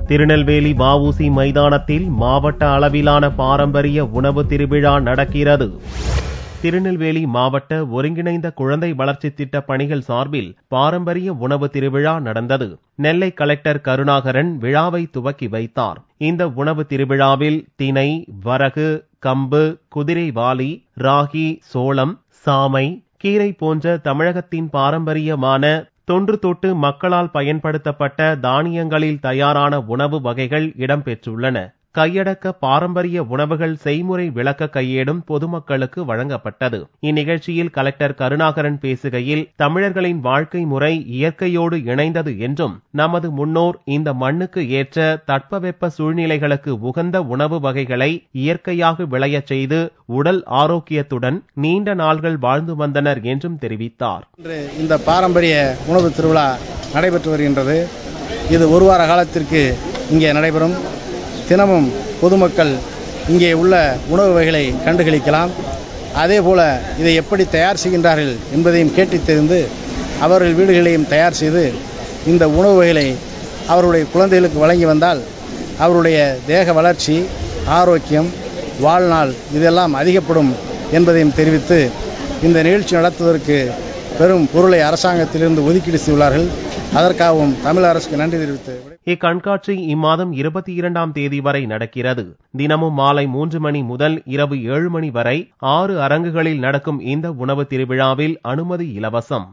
திருநெல்வேலி வ.உ.சி. மைதானத்தில் மாவட்ட அளவிலான பாரம்பரிய உணவு திருவிழா நடக்கிறது. திருநெல்வேலி மாவட்ட ஒருங்கிணைந்த குழந்தை வளர்ச்சி திட்ட பணிகள் சார்பில் பாரம்பரிய உணவு திருவிழா நடந்தது. நெல்லை கலெக்டர் கருணாகரன் விழாவை துவக்கி வைத்தார். இந்த உணவு திருவிழாவில் திணை, வரகு, கம்பு, குதிரைவாலி, ராகி, சோளம், சாமை, கீரை போன்ற தமிழகத்தின் பாரம்பரியமான தொன்று தொட்டு மக்களால் பயன்படுத்தப்பட்ட தானியங்களில் தயாரான உணவு வகைகள் இடம்பெற்றுள்ளன. கையடக்க பாரம்பரிய உணவுகள் செய்முறை விளக்க கையேடும் பொதுமக்களுக்கு வழங்கப்பட்டது. இந்நிகழ்ச்சியில் கலெக்டர் கருணாகரன் பேசுகையில், தமிழர்களின் வாழ்க்கை முறை இயற்கையோடு இணைந்தது என்றும், நமது முன்னோர் இந்த மண்ணுக்கு ஏற்ற தட்பவெப்ப சூழ்நிலைகளுக்கு உகந்த உணவு வகைகளை இயற்கையாக விளையச் செய்து உடல் ஆரோக்கியத்துடன் நீண்ட நாள்கள் வாழ்ந்து வந்தனர் என்றும் தெரிவித்தார். இந்த பாரம்பரிய உணவு திருவிழா நடைபெற்று வருகின்றது. இது ஒரு வார காலத்திற்கு இங்கே நடைபெறும். தினமும் பொதுமக்கள் இங்கே உள்ள உணவு வகைகளை கண்டுகளிக்கலாம். அதேபோல இதை எப்படி தயார் செய்கின்றார்கள் என்பதையும் கேட்டு தெரிந்து அவர்கள் வீடுகளையும் தயார் செய்து இந்த உணவு வகைகளை அவருடைய குழந்தைகளுக்கு வழங்கி வந்தால் அவருடைய தேக வளர்ச்சி, ஆரோக்கியம், வாழ்நாள் இதெல்லாம் அதிகப்படும் என்பதையும் தெரிவித்து இந்த நிகழ்ச்சி நடத்துவதற்கு பெரும் பொருளை அரசாங்கத்திலிருந்து ஒதுக்கீடு செய்துள்ளார்கள். அதற்காகவும் தமிழ் அரசுக்கு நன்றி தெரிவித்து இக்கண்காட்சி இம்மாதம் 22ஆம் தேதி வரை நடக்கிறது. தினமும் மாலை 3 மணி முதல் இரவு 7 மணி வரை 6 அரங்குகளில் நடக்கும் இந்த உணவு திருவிழாவில் அனுமதி இலவசம்.